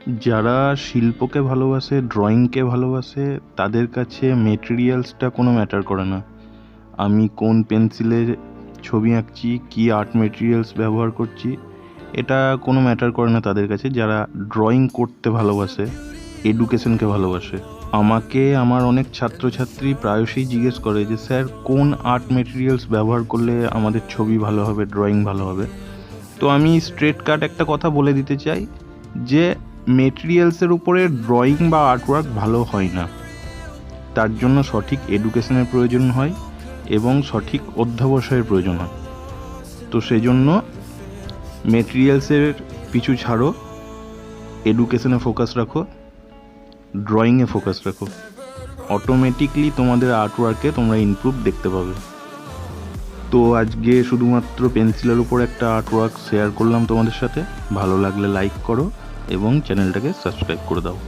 যারা শিল্পকে ভালোবাসে, ড্রয়িংকে ভালোবাসে, তাদের কাছে মেটেরিয়ালসটা কোনো ম্যাটার করে না। আমি কোন পেন্সিলে ছবি আঁকছি, কী আর্ট মেটেরিয়ালস ব্যবহার করছি, এটা কোনো ম্যাটার করে না তাদের কাছে, যারা ড্রয়িং করতে ভালোবাসে, এডুকেশনকে ভালোবাসে। আমাকে আমার অনেক ছাত্রছাত্রী প্রায়শই জিজ্ঞেস করে যে স্যার কোন আর্ট মেটেরিয়ালস ব্যবহার করলে আমাদের ছবি ভালো হবে, ড্রয়িং ভালো হবে। তো আমি স্ট্রেট কাট একটা কথা বলে দিতে চাই যে মেটেরিয়ালসের উপরে ড্রয়িং বা আর্টওয়ার্ক ভালো হয় না। তার জন্য সঠিক এডুকেশনের প্রয়োজন হয় এবং সঠিক অধ্যবসায়ের প্রয়োজন হয়। তো সেই জন্য মেটেরিয়ালসের পিছু ছাড়ো, এডুকেশনে ফোকাস রাখো, ড্রয়িংয়ে ফোকাস রাখো, অটোমেটিকলি তোমাদের আর্টওয়ার্কে তোমরা ইমপ্রুভ দেখতে পাবে। তো আজকে শুধুমাত্র পেন্সিলের উপর একটা আর্টওয়ার্ক শেয়ার করলাম তোমাদের সাথে। ভালো লাগলে লাইক করো এবং চ্যানেলটাকে সাবস্ক্রাইব করে দাও।